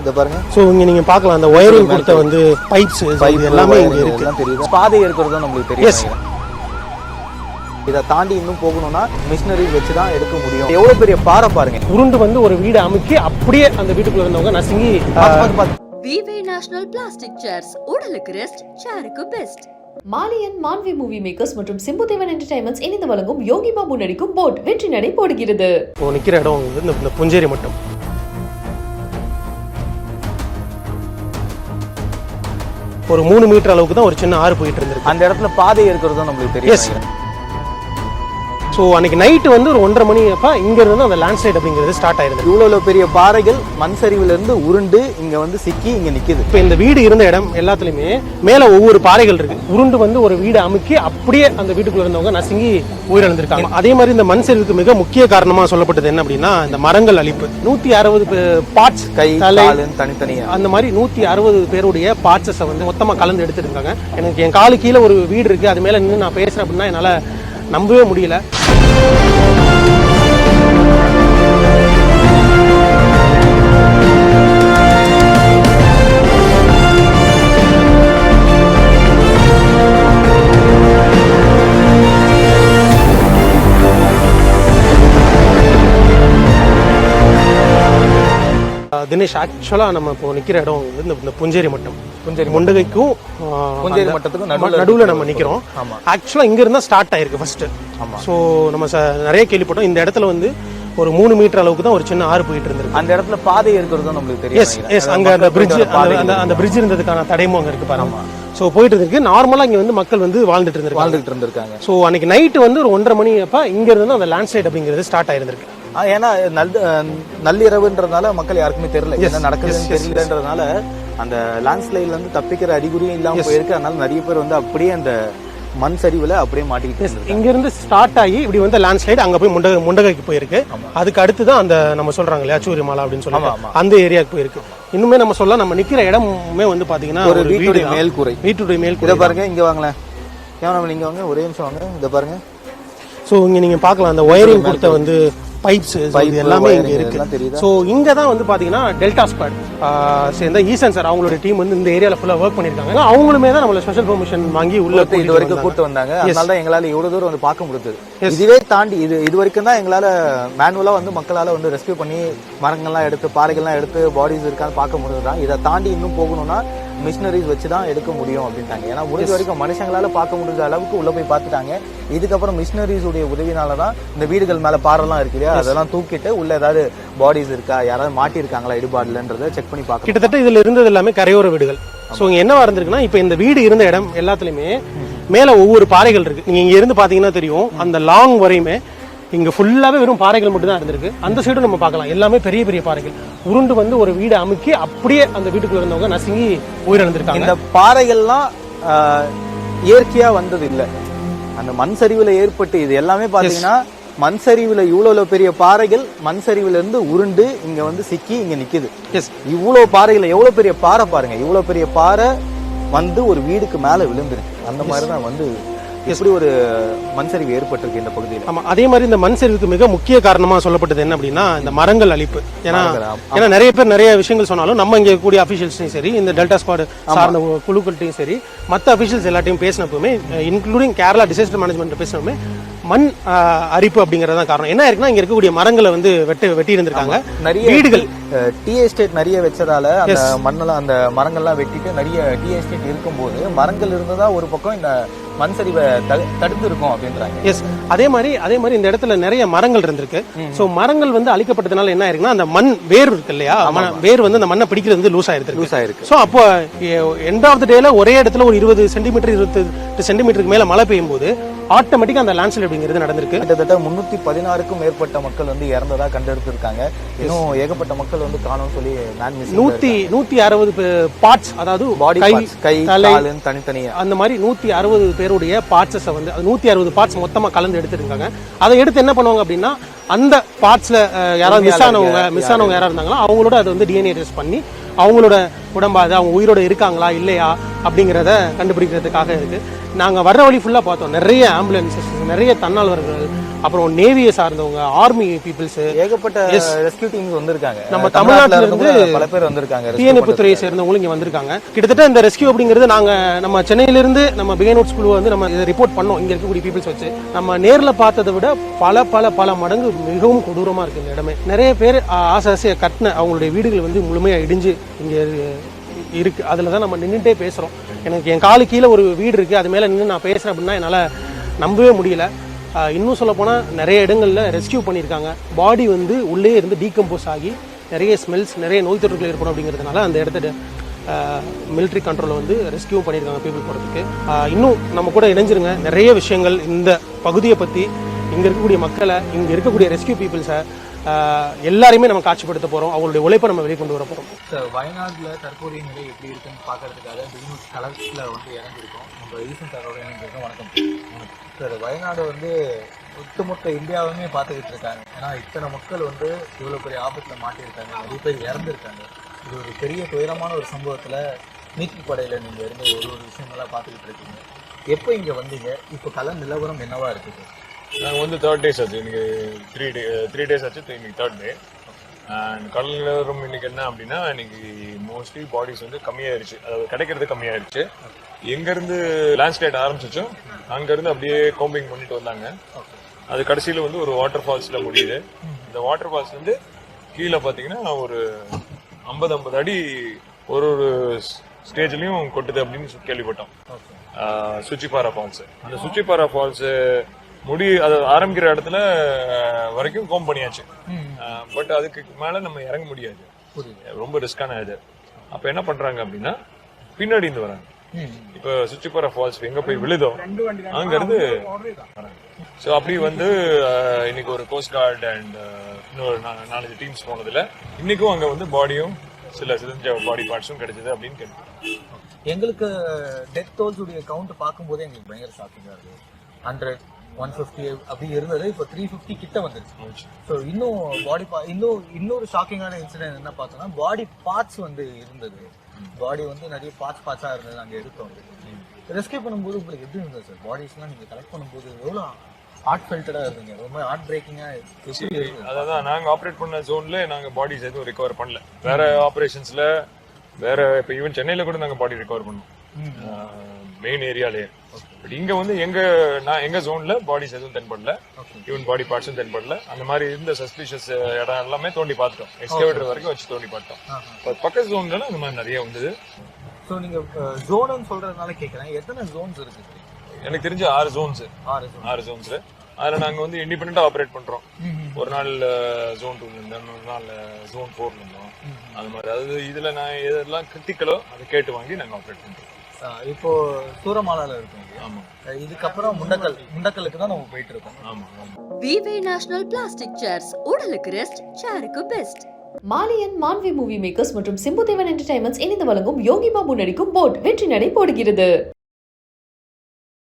இத பாருங்க. சோ இங்க நீங்க பார்க்கலாம் அந்த ஒயரிங் கொடுத்த வந்து பைப்ஸ் எல்லாமே இங்க இருக்கு. பாதை இருக்கிறது நமக்கு தெரியும். இதை தாண்டி இன்னும் போகணும்னா மிஷினரி வச்சு தான் எடுக்க முடியும். எவ்வளவு பெரிய பாறை பாருங்க. உருண்டு வந்து ஒரு வீடு அமுக்கி அப்படியே அந்த வீட்டுக்குள்ள இருந்தவங்க நசுங்கி விவே நேஷனல் பிளாஸ்டிக் சேர்ஸ் உடலுக்கு ரெஸ்ட், சேருக்கு பெஸ்ட். மாலியன் மான்வி மூவி மேக்கர்ஸ் மற்றும் சிம்புதேவன் என்டர்டைன்மெண்ட்ஸ் இணைந்து வழங்கும் யோகி பாபு நடிக்கும் போட் வெற்றி நடை போடுகிறது. இப்போ நிக்கிற இடம் வந்து இந்த புஞ்சேரி மட்டும். ஒரு 3 மீட்டர் அளவுக்கு தான் ஒரு சின்ன ஆறு போயிட்டு இருந்திருக்கு. அந்த இடத்துல பாதை இருக்கிறது நம்மளுக்கு தெரியும். ஸோ அன்னைக்கு நைட்டு வந்து ஒரு 1:30 மணி அப்போ இங்க இருந்து அந்த லேண்ட்ஸ்லைட் அப்படிங்கிறது ஸ்டார்ட் ஆயிருது. இவ்வளவு பெரிய பாறைகள் மண் சரிவுல இருந்து உருண்டு இங்க வந்து சிக்கி இங்க நிக்குது. இப்போ இந்த வீடு இருந்த இடம் எல்லாத்துலயுமே மேல ஒவ்வொரு பாறைகள் இருக்கு. உருண்டு வந்து ஒரு வீடு அமுக்கி அப்படியே அந்த வீட்டுக்குள்ள இருந்தவங்க நசுங்கி உயிரிழந்திருக்காங்க. அதே மாதிரி இந்த மண் சரிவுக்கு மிக முக்கிய காரணமா சொல்லப்பட்டது என்ன அப்படின்னா இந்த மரங்கள் அழிப்பு. 160 பார்ட்ஸ் கை தனித்தனியா அந்த மாதிரி 160 பேருடைய பார்ட்ஸை வந்து மொத்தமா கலந்து எடுத்துட்டு இருக்காங்க. எனக்கு என் காலு கீழே ஒரு வீடு இருக்கு, அது மேல நின்று நான் பேசுறேன் அப்படின்னா என்னால நம்பவே முடியல. தினேஷ், ஆக்சுவலா நம்ம இப்போ நிக்கிற இடம் வந்து இந்த புஞ்சேரி மட்டம். முண்டகைக்கும் புஞ்சேரி மட்டத்துக்கும் நடுவுல நம்ம நிக்கிறோம். ஆக்சுவலா இங்க இருந்தா ஸ்டார்ட் ஆயிருக்கு ஃபர்ஸ்ட். சோ நம்ம நிறைய கேள்விப்பட்டோம். இந்த இடத்துல வந்து ஒரு 3 மீட்டர் அளவுக்கு தான் ஒரு சின்ன ஆறு போயிட்டு இருந்திருக்கு. அந்த இடத்துல பாதை இருக்கிறது நமக்கு தெரியும். அங்க அந்த பிரிட்ஜ் அந்த பிரிட்ஜ் இருந்ததுக்கான தடைமும் அங்க இருக்கு பாருங்க. சோ போயிட்டு இருக்கு. நார்மலா இங்க வந்து மக்கள் வந்து வாழ்ந்துட்டு இருந்திருக்காங்க. சோ அன்னைக்கு நைட்டு வந்து ஒரு 1:30 மணி அப்ப இங்க இருந்து அந்த லேண்ட்ஸ்லைட் அப்படிங்கிறது ஸ்டார்ட் ஆயிருந்திருக்கு. ஏன்னா நள்ளிரவுன்றதுனால மக்கள் யாருக்குமே தெரியல என்ன நடக்குதுன்னு தெரியலன்றதுனால அந்த லேண்ட்ஸ்லைட்ல இருந்து தப்பிக்கிற அறிகுறியும் இல்லாம போயிருக்கு. அதனால நிறைய பேர் வந்து அப்படியே அந்த மண் சரிவுல அப்படியே மாட்டிக்கிட்டு இங்க இருந்து ஸ்டார்ட் ஆகி இப்படி வந்து லேண்ட்ஸ்லைட் அங்க போய் முண்டகைக்கு போயிருக்கு. அதுக்கு அடுத்துதான் அந்த நம்ம சொல்றாங்க இல்லையா சூரிய மாலா அப்படின்னு சொல்லுவாங்க, அந்த ஏரியாவுக்கு போயிருக்கு. இன்னுமே நம்ம சொல்லலாம், நம்ம நிக்கிற இடமுமே வந்து பாத்தீங்கன்னா ஒரு வீட்டுடைய மேல்கூரை. மேல்கூரை பாருங்க. இங்க வாங்களேன், இங்க வாங்க, ஒரே நிமிஷம் வாங்க. இத பாருங்க. சோ இங்க நீங்க பாக்கலாம் அந்த ஒயரிங் கொடுத்த வந்து பைப்ஸ் எல்லாமே இங்க இருக்கு. சோ இங்க தான் வந்து பாத்தீங்கன்னா டெல்டா ஸ்குவாட் சேர்ந்த ஈசன் சார் அவங்களோட டீம் வந்து இந்த ஏரியால ஃபுல்லா வர்க் பண்ணிருக்காங்க. அவங்களுமே தான் நம்மள ஸ்பெஷல் பெர்மிஷன் வாங்கி உள்ள இது வரைக்கும் கூட்டு வந்தாங்க. அதனால தான் எங்களால இவ்வளவு தூரம் வந்து பார்க்க முடிஞ்சது. இதுவே தாண்டி இது வரைக்கும் தான் எங்களால மேனுவலா வந்து மக்களால வந்து ரெஸ்கியூ பண்ணி மரங்கள்லாம் எடுத்து பாறைகள்லாம் எடுத்து பாடிஸ் இருக்கான்னு பார்க்க முடியுதுதான். இதை தாண்டி இன்னும் போகணும்னா மிஷினரிஸ் வச்சு தான் எடுக்க முடியும் அப்படின்ட்டாங்க. ஏன்னா முடிஞ்ச வரைக்கும் மனுஷங்களால பார்க்க முடிஞ்ச அளவுக்கு உள்ள போய் பார்த்துட்டாங்க. இதுக்கப்புறம் மிஷினரிஸ் உடைய உதவினாலதான் இந்த வீடுகள் மேல பாறைலாம் இருக்கு இல்லையா, அதெல்லாம் தூக்கிட்டு உள்ள ஏதாவது பாடிஸ் இருக்கா, யாராவது மாட்டி இருக்காங்களா இடுபாடுலன்றதை செக் பண்ணி பார்க்க. கிட்டத்தட்ட இதுல இருந்தது எல்லாமே கரையோர வீடுகள். சோ இங்க என்னவா இருந்திருக்குன்னா, இப்ப இந்த வீடு இருந்த இடம் எல்லாத்துலயுமே மேல ஒவ்வொரு பாறைகள் இருக்கு. நீங்க இங்க இருந்து பாத்தீங்கன்னா தெரியும், அந்த லாங் வரையுமே இங்க ஃபுல்லாவே வெறும் பாறைகள் மட்டும் தான் இருந்திருக்கு. அந்த சைடும் நம்ம பார்க்கலாம், எல்லாமே பெரிய பெரிய பாறைகள். உருண்டு வந்து ஒரு வீடு அமுக்கி அப்படியே அந்த வீட்டுக்குள்ள இருந்தவங்க நசுங்கி உயிரிழந்திருக்காங்க. இந்த பாறைகள்லாம் இயற்கையா வந்தது இல்ல, அந்த மண் சரிவுல ஏற்பட்டு. இது எல்லாமே பாத்தீங்கன்னா மண் சரிவுல இவ்வளவு பெரிய பாறைகள் மண் சரிவுல இருந்து உருண்டு இங்க வந்து சிக்கி இங்க நிக்குது. இவ்வளவு பாறைகள், எவ்வளவு பெரிய பாறை பாருங்க. இவ்வளவு பெரிய பாறை வந்து ஒரு வீடுக்கு மேல விழுந்திருக்கு. அந்த மாதிரிதான் வந்து எப்படி ஒரு மண் சரிவு ஏற்பட்டிருக்கு இந்த பகுதியில். ஆமா, அதே மாதிரி இந்த மண் சரிவுக்கு மிக முக்கிய காரணமா சொல்லப்பட்டது என்ன அப்படின்னா இந்த மரங்கள் அழிப்பு. ஏன்னா நிறைய பேர் நிறைய விஷயங்கள் சொன்னாலும் நம்ம இங்க கூடிய அபிஷியல்ஸையும் சரி, இந்த டெல்டா ஸ்குவாட் சார்ந்த குழுக்கள்கிட்டையும் சரி, மற்ற அபிஷியல்ஸ் எல்லாத்தையும் பேசினப்பவுமே, இன்க்ளூடிங் கேரளா டிசாஸ்டர் மேனேஜ்மெண்ட் பேசினப்பவுமே மண் அரிப்பு அப்படிங்கறத காரணம். என்ன இருக்குன்னா இங்க இருக்கக்கூடிய மரங்களை வந்து வெட்டி இருந்திருக்காங்க. நிறைய வீடுகள் டீ எஸ்டேட் நிறைய வச்சதால அந்த மண்ணெல்லாம் அந்த மரங்கள்லாம் வெட்டிட்டு நிறைய டீ எஸ்டேட் இருக்கும்போது மரங்கள் இருந்ததா ஒரு பக்கம் இந்த மண் சரிவை தடுத்து இருக்கும் அப்படின்றாங்க. எஸ், அதே மாதிரி இந்த இடத்துல நிறைய மரங்கள் இருந்திருக்கு. சோ மரங்கள் வந்து அழிக்கப்பட்டதுனால என்ன ஆயிருக்குன்னா, அந்த மண் வேர் இருக்கு இல்லையா, வேர் வந்து அந்த மண்ணை பிடிக்கிறது வந்து லூஸ் ஆயிருக்கு. சோ அப்போ எண்ட் ஆஃப் த டேல ஒரே இடத்துல ஒரு 20 சென்டிமீட்டர் 28 சென்டிமீட்டருக்கு மேல மழை பெய்யும் போது ஆட்டோமேட்டிக்கா அந்த லேண்ட்ஸ்லைட் அப்படிங்கிறது நடந்திருக்கு. கிட்டத்தட்ட 316க்கும் மேற்பட்ட மக்கள் வந்து இறந்ததா கண்டெடுத்திருக்காங்க. இன்னும் ஏகப்பட்ட மக்கள் வந்து காணோம்னு சொல்லி 160 பார்ட்ஸ், அதாவது கை தனித்தனியா அந்த மாதிரி 160 பேருடைய பார்ட்ஸை வந்து 160 பார்ட்ஸ் மொத்தமா கலந்து எடுத்துருக்காங்க. அதை எடுத்து என்ன பண்ணுவாங்க அப்படின்னா அந்த பார்ட்ஸ்ல யாராவது மிஸ் ஆனவங்க யாராவது இருந்தாங்களோ அவங்களோட அதை வந்து டிஎன்ஏ டெஸ்ட் பண்ணி அவங்களோட உடம்பாது அவங்க உயிரோட இருக்காங்களா இல்லையா அப்படிங்கிறத கண்டுபிடிக்கிறதுக்காக இருக்கு. நாங்கள் வர்ற வழி ஃபுல்லாக பார்த்தோம், நிறைய ஆம்புலன்சஸ், நிறைய தன்னார்வலர்கள், அப்புறம் நேவியை சார்ந்தவங்க, ஆர்மி பீப்புள்ஸ், ஏகப்பட்ட ரெஸ்கியூ டீம்ஸ் வந்திருக்காங்க. நம்ம தமிழ்நாட்டில இருந்து பல பேர் வந்திருக்காங்க, தீயணைப்பு துறையை சேர்ந்தவங்களும் இங்கே வந்திருக்காங்க. கிட்டத்தட்ட இந்த ரெஸ்கியூ அப்படிங்கிறது நம்ம சென்னையிலிருந்து நம்ம பிகைனோட்ஸ் குழுவை வந்து நம்ம இதை ரிப்போர்ட் பண்ணோம். இங்கே இருக்கக்கூடிய பீப்புள்ஸ் வச்சு நம்ம நேரில் பார்த்ததை விட பல பல பல மடங்கு மிகவும் கொடூரமாக இருக்குது இந்த இடமே. நிறைய பேர் ஆசை கட்டின அவங்களுடைய வீடுகள் வந்து முழுமையாக இடிஞ்சு இங்கே இருக்கு. அதில் தான் நம்ம நின்றுட்டே பேசுகிறோம். எனக்கு என் காலு கீழே ஒரு வீடு இருக்குது, அது மேலே நின்று நான் பேசுகிறேன் அப்படின்னா என்னால் நம்பவே முடியல. இன்னும் சொல்ல போனால் நிறைய இடங்களில் ரெஸ்கியூ பண்ணியிருக்காங்க. பாடி வந்து உள்ளே இருந்து டீகம்போஸ் ஆகி நிறைய ஸ்மெல்ஸ், நிறைய நோய் தொற்றுகள் ஏற்படும் அப்படிங்கிறதுனால அந்த இடத்துல மிலிட்ரி கண்ட்ரோலில் வந்து ரெஸ்கியூ பண்ணியிருக்காங்க பீப்புள் போகிறதுக்கு. இன்னும் நம்ம கூட இணைஞ்சிருங்க. நிறைய விஷயங்கள் இந்த பகுதியை பற்றி, இங்கே இருக்கக்கூடிய மக்களை, இங்கே இருக்கக்கூடிய ரெஸ்கியூ பீப்புள்ஸை எல்லாரையுமே நம்ம காட்சிப்படுத்த போகிறோம். அவங்களுடைய உழைப்பை நம்ம வெளிக்கொண்டு வர போகிறோம். சார், வயநாட்டில் தற்போதைய நிலை எப்படி இருக்குன்னு பார்க்கறதுக்காக பிகினோட்ஸ் களத்தில் வந்து இறங்கியிருக்கோம். நம்ம ஈசன் சாரோட இணைஞ்சிருக்கோம். வணக்கம் சார். வயநாடு வந்து ஒட்டுமொத்த இந்தியாவுமே பார்த்துக்கிட்டு இருக்காங்க. ஏன்னா இத்தனை மக்கள் வந்து இவ்வளோ பெரிய ஆபத்தில் மாட்டியிருக்காங்க, நிறைய பேர் இறந்துருக்காங்க. இது ஒரு பெரிய துயரமான ஒரு சம்பவத்தில் மீட்பு படையில் நீங்கள் இருந்து ஒரு விஷயங்களாக பார்த்துக்கிட்டு இருக்கீங்க. எப்போ இங்கே வந்தீங்க? இப்போ கள நிலவரம் என்னவா இருக்குது? நாங்கள் வந்து 3 days ஆச்சு. இன்னைக்கு 3 days ஆச்சு. இன்னைக்கு 3rd day. அண்ட் கடல் நிலவரம் இன்னைக்கு என்ன அப்படின்னா, இன்னைக்கு மோஸ்ட்லி பாடிஸ் வந்து கம்மியாயிருச்சு, அதாவது கிடைக்கிறது கம்மியாயிருச்சு. எங்கேருந்து லேண்ட்ஸ்லைட் ஆரம்பிச்சிச்சோ அங்கேருந்து அப்படியே கோம்பிங் பண்ணிட்டு வந்தாங்க. அது கடைசியில் வந்து ஒரு வாட்டர் ஃபால்ஸில் முடியுது. இந்த வாட்டர் ஃபால்ஸ் வந்து கீழே பார்த்தீங்கன்னா ஒரு 50 அடி ஒரு ஸ்டேஜ்லையும் கொட்டுது அப்படின்னு கேள்விப்பட்டோம். சுச்சிப்பாரா ஃபால்ஸ், அந்த சுச்சிப்பாரா ஃபால்ஸ் அது ஆரம்பிக்கிற இடத்துல வரைக்கும் கோம் பண்ணியாச்சு. பட் அதுக்கு மேல நம்ம இறங்க முடியாது, ரொம்ப ரிஸ்கான இது. அப்ப என்ன பண்றாங்க அப்படின்னா, பின்னாடி இருந்து வராங்க. இப்ப சுச்சிப்பாரா ஃபால்ஸ் எங்க போய் விழுதோ அங்க இருந்து வராங்க. ஸோ அப்படி வந்து இன்னைக்கு ஒரு கோஸ்ட் கார்டு அண்ட் இன்னொரு 4 டீம்ஸ் போனதுல இன்னைக்கும் அங்க வந்து பாடியும் சில சிதஞ்ச பாடி பார்ட்ஸும் கிடைச்சது அப்படின்னு கேள்வி. எங்களுக்கு டெத் டோல்ஸ் உடைய கவுண்ட் பார்க்கும்போதே எங்களுக்கு பயங்கர ஷாக்கிங்கா இருக்கு. 100, 150 அப்படி இருந்தது, இப்போ 350 கிட்ட வந்துருச்சு. ஸோ இன்னும் இன்னொரு ஷாக்கிங்கான இன்சிடென்ட் என்ன பார்த்தோம்னா, பாடி பார்ட்ஸ் வந்து இருந்தது. பாடி வந்து நிறைய பார்ட்ஸா இருந்தது. அங்கே எடுத்தோம். ரெஸ்கியூ பண்ணும்போது உங்களுக்கு எப்படி இருந்தது சார்? பாடிஸ்லாம் நீங்க கலெக்ட் பண்ணும்போது எவ்வளோ ஹார்ட் ஃபெல்டடா இருந்தீங்க? ரொம்ப ஹார்ட் பிரேக்கிங்கா. அதான் நாங்க ஆப்ரேட் பண்ண ஜோன்ல நாங்க பாடிஸ் எதுவும் ரிகவர் பண்ணல. வேற ஆபரேஷன்ஸ்ல வேற இப்ப ஈவன் சென்னையில கூட நாங்க பாடி ரிகவர் பண்ணோம் மெயின் ஏரியாலே. பட் இங்க வந்து எங்க ஜோன்ல பாடிஸ் எதுவும் தென்படல, ஈவன் பாடி பார்ட்ஸும் தென்படல. அந்த மாதிரி இருந்த சஸ்பிஷியஸ் இடம் எல்லாமே தோண்டி பார்த்துட்டோம், எக்ஸ்கவேட்டர் வரைக்கும் வச்சு தோண்டி பார்த்தோம். பக்கத்து ஜோன்ல அந்த மாதிரி நிறைய வந்தது. ஸோ நீங்க ஜோன் சொல்றதுனால கேட்கறேன், எத்தனை ஜோன்ஸ் இருக்கு? எனக்கு தெரிஞ்ச 6 ஜோன்ஸ். 6 ஜோன்ஸ். அதுல நாங்க வந்து இண்டிபெண்டா ஆப்ரேட் பண்றோம். ஒரு நாள் ஜோன் 2ல இருந்தோம், ஒரு நாள் ஜோன் 4ல இருந்தோம். அது மாதிரி அதாவது இதுல நான் எதெல்லாம் கிரிட்டிக்கலோ அதை கேட்டு வாங்கி நாங்க ஆப்ரேட் பண்றோம். இப்போ சூரமாலால இருக்கோம். ஆமா, இதுக்கப்புறம் முண்டக்கலுக்கு தான் நம்ம போயிட்டு இருக்கோம். ஆமா. விவே நேஷனல் பிளாஸ்டிக் சேர்ஸ், உடலுக்கு ரெஸ்ட், சேருக்கு பெஸ்ட். மாலியன் மான்வி மூவி மேக்கர்ஸ் மற்றும் சிம்புதேவன் என்டர்டைன்மெண்ட்ஸ் இணைந்து வழங்கும் யோகி பாபு நடிக்கும் போட் வெற்றி நடை போடுகிறது.